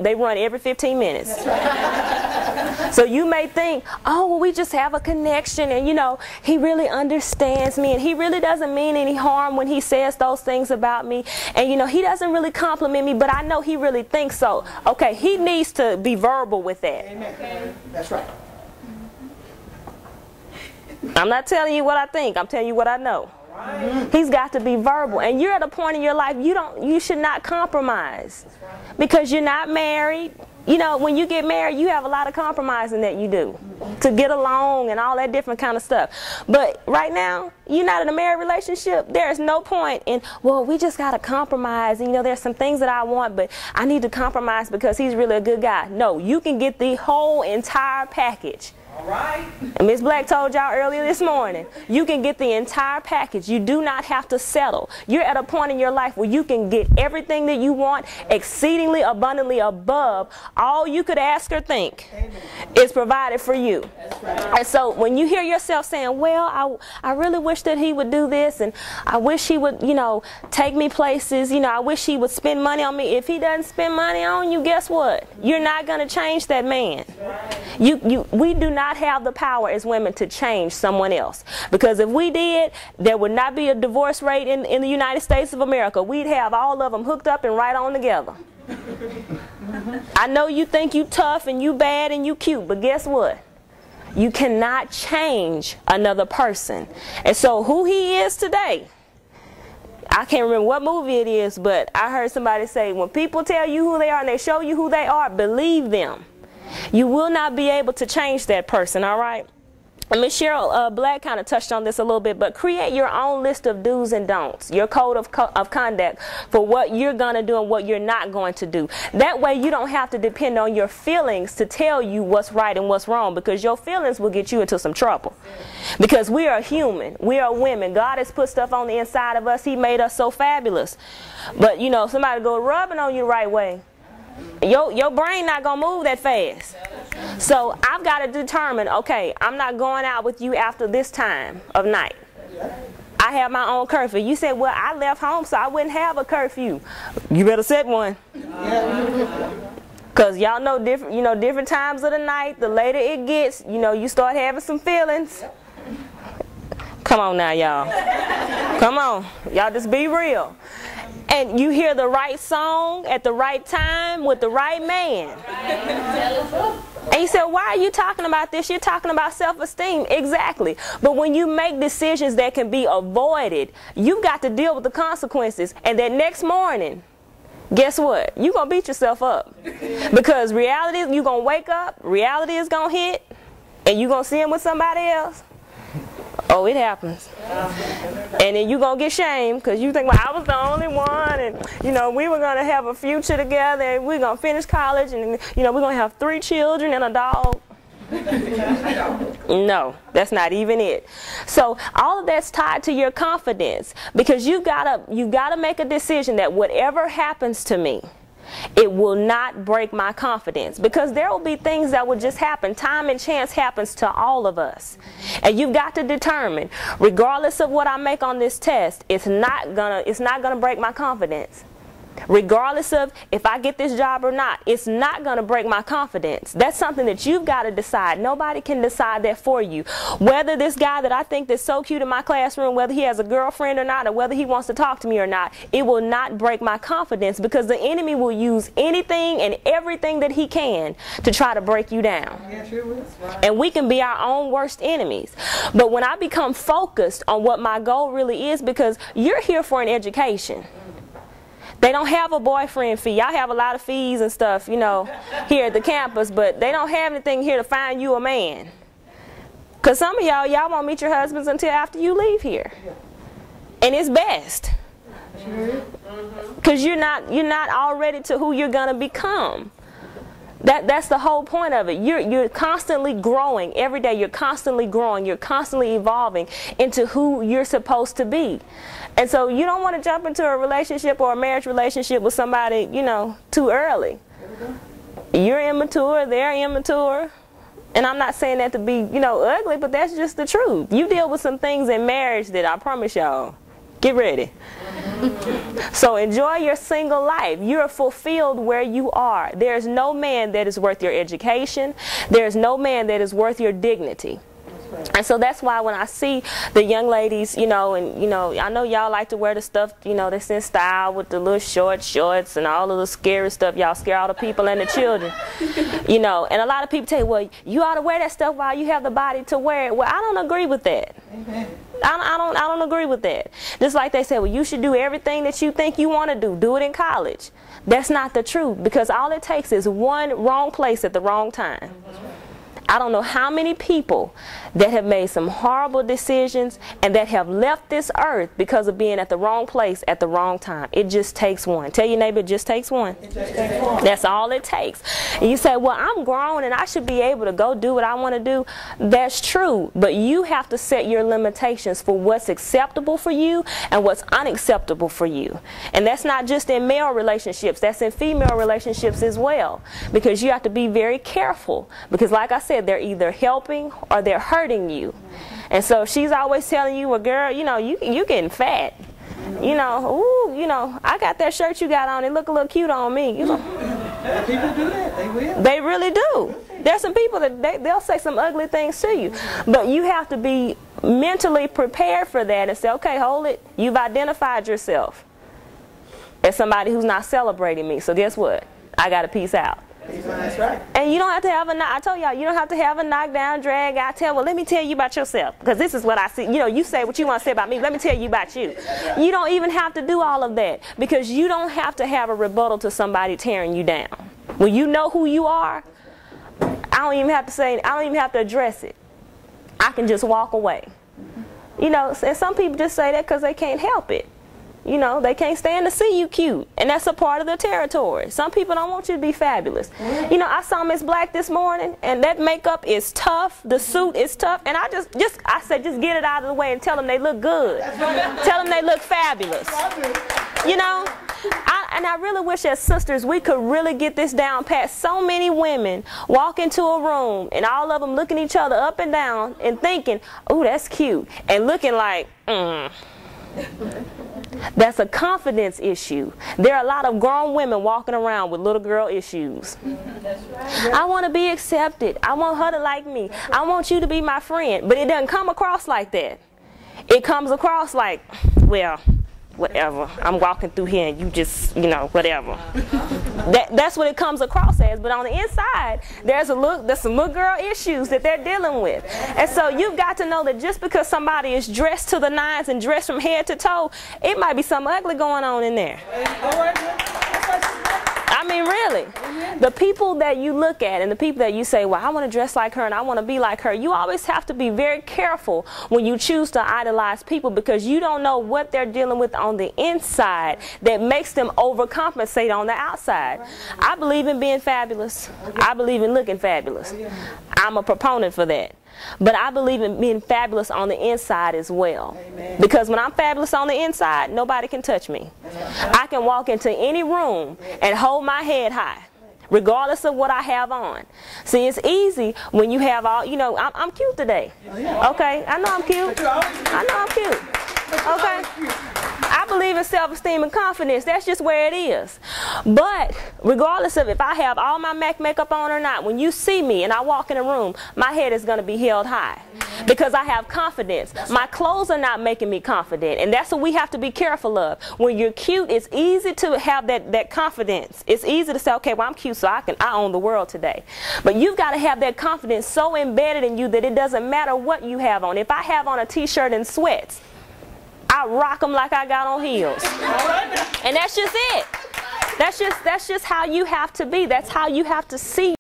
they run every 15 minutes. So you may think, oh, well, we just have a connection and, you know, he really understands me and he really doesn't mean any harm when he says those things about me. And, you know, he doesn't really compliment me, but I know he really thinks so. Okay, he needs to be verbal with that. Amen. Okay. That's right. I'm not telling you what I think. I'm telling you what I know. Right. He's got to be verbal. And you're at a point in your life you should not compromise. Right. Because you're not married. You know, when you get married, you have a lot of compromising that you do to get along and all that different kind of stuff. But right now, you're not in a married relationship. There's no point in, well, we just got to compromise. And, you know, there's some things that I want, but I need to compromise because he's really a good guy. No, you can get the whole entire package. All right. And Ms. Black told y'all earlier this morning, you can get the entire package. You do not have to settle. You're at a point in your life where you can get everything that you want, exceedingly abundantly above all you could ask or think. Amen. Is provided for you. That's right. And so when you hear yourself saying, well, I really wish that he would do this, and I wish he would, you know, take me places, you know, I wish he would spend money on me. If he doesn't spend money on you, guess what? You're not going to change that man. Right. We do not have the power as women to change someone else, because if we did, there would not be a divorce rate in the United States of America. We'd have all of them hooked up and right on together. I know you think you tough and you bad and you cute, but guess what? You cannot change another person. And so who he is today, I can't remember what movie it is, but I heard somebody say, when people tell you who they are and they show you who they are, believe them. You will not be able to change that person, all right? And Ms. Cheryl Black kind of touched on this a little bit, but create your own list of do's and don'ts, your code of conduct for what you're going to do and what you're not going to do. That way you don't have to depend on your feelings to tell you what's right and what's wrong, because your feelings will get you into some trouble. Because we are human. We are women. God has put stuff on the inside of us. He made us so fabulous. But, you know, somebody go rubbing on you the right way, your brain not going to move that fast. So I've got to determine, okay, I'm not going out with you after this time of night. I have my own curfew. You said, well, I left home so I wouldn't have a curfew. You better set one. Because y'all know different times of the night, the later it gets, you know, you start having some feelings. Come on now, y'all. Come on. Y'all just be real. And you hear the right song at the right time with the right man. And you say, why are you talking about this? You're talking about self-esteem. Exactly. But when you make decisions that can be avoided, you've got to deal with the consequences. And that next morning, guess what? You're going to beat yourself up. Because reality, you're going to wake up, reality is going to hit, and you're going to see him with somebody else. Oh, it happens. And then you're going to get shamed because you think, well, I was the only one, and, you know, we were going to have a future together, and we're going to finish college, and, you know, we're going to have 3 children and a dog. No, that's not even it. So all of that's tied to your confidence, because you gotta make a decision that whatever happens to me, it will not break my confidence, because there will be things that will just happen. Time and chance happens to all of us. And you've got to determine, regardless of what I make on this test, it's not gonna break my confidence. Regardless of if I get this job or not, it's not going to break my confidence. That's something that you've got to decide. Nobody can decide that for you. Whether this guy that I think that's so cute in my classroom, whether he has a girlfriend or not, or whether he wants to talk to me or not, it will not break my confidence, because the enemy will use anything and everything that he can to try to break you down. And we can be our own worst enemies. But when I become focused on what my goal really is, because you're here for an education. They don't have a boyfriend fee. Y'all have a lot of fees and stuff, you know, here at the campus, but they don't have anything here to find you a man. Because some of y'all won't meet your husbands until after you leave here. And it's best. Because you're not all ready to who you're going to become. That's the whole point of it. You're constantly growing. Every day you're constantly growing. You're constantly evolving into who you're supposed to be. And so you don't want to jump into a relationship or a marriage relationship with somebody, you know, too early. You're immature, they're immature. And I'm not saying that to be, you know, ugly, but that's just the truth. You deal with some things in marriage that I promise y'all Get ready. So enjoy your single life. You're fulfilled where you are. There's no man that is worth your education. There's no man that is worth your dignity. And so that's why when I see the young ladies, you know, and I know y'all like to wear the stuff, that's in style with the little shorts and all of the scary stuff. Y'all scare all the people and the children, and a lot of people tell you, well, you ought to wear that stuff while you have the body to wear it. Well, I don't agree with that. Amen. I don't agree with that. Just like they say, well, you should do everything that you think you want to do. Do it in college. That's not the truth, because all it takes is one wrong place at the wrong time. I don't know how many people that have made some horrible decisions and that have left this earth because of being at the wrong place at the wrong time. It just takes one. Tell your neighbor, it just takes one. That's all it takes. And you say, well, I'm grown and I should be able to go do what I want to do. That's true. But you have to set your limitations for what's acceptable for you and what's unacceptable for you. And that's not just in male relationships. That's in female relationships as well. Because you have to be very careful. Because like I said, they're either helping or they're hurting you. And so she's always telling you, well, girl, you getting fat. I got that shirt you got on. It look a little cute on me. People do that. They will. They really do. There's some people that they'll say some ugly things to you. But you have to be mentally prepared for that and say, okay, hold it. You've identified yourself as somebody who's not celebrating me. So guess what? I got to peace out. That's right. And you don't have to have I told y'all, you don't have to have a knockdown, drag out, well, let me tell you about yourself. Because this is what I see. You say what you want to say about me. Let me tell you about you. You don't even have to do all of that. Because you don't have to have a rebuttal to somebody tearing you down. When you know who you are, I don't even have to address it. I can just walk away. And some people just say that because they can't help it. They can't stand to see you cute. And that's a part of the territory. Some people don't want you to be fabulous. I saw Miss Black this morning, and that makeup is tough. The suit is tough. And I said, just get it out of the way and tell them they look good. Tell them they look fabulous. And I really wish as sisters we could really get this down pat. So many women walk into a room, and all of them looking each other up and down and thinking, oh, that's cute. And looking like, That's a confidence issue. There are a lot of grown women walking around with little girl issues. That's right. I want to be accepted. I want her to like me. I want you to be my friend. But it doesn't come across like that. It comes across like, well, whatever. I'm walking through here and you just, whatever. That's what it comes across as. But on the inside, there's some little girl issues that they're dealing with. And so you've got to know that just because somebody is dressed to the nines and dressed from head to toe, it might be something ugly going on in there. I mean, really. The people that you look at and the people that you say, well, I want to dress like her and I want to be like her, you always have to be very careful when you choose to idolize people, because you don't know what they're dealing with on the inside that makes them overcompensate on the outside. I believe in being fabulous. I believe in looking fabulous. I'm a proponent for that. But I believe in being fabulous on the inside as well. Amen. Because when I'm fabulous on the inside, nobody can touch me. I can walk into any room and hold my head high, regardless of what I have on. See, it's easy when you have all, I'm cute today. Okay, I know I'm cute. I know I'm cute. Okay. I believe in self-esteem and confidence. That's just where it is. But regardless of if I have all my MAC makeup on or not, when you see me and I walk in a room, my head is going to be held high because I have confidence. My clothes are not making me confident, and that's what we have to be careful of. When you're cute, it's easy to have that confidence. It's easy to say, okay, well, I'm cute, so I own the world today. But you've got to have that confidence so embedded in you that it doesn't matter what you have on. If I have on a t-shirt and sweats, I rock them like I got on heels. And that's just it. That's just how you have to be. That's how you have to see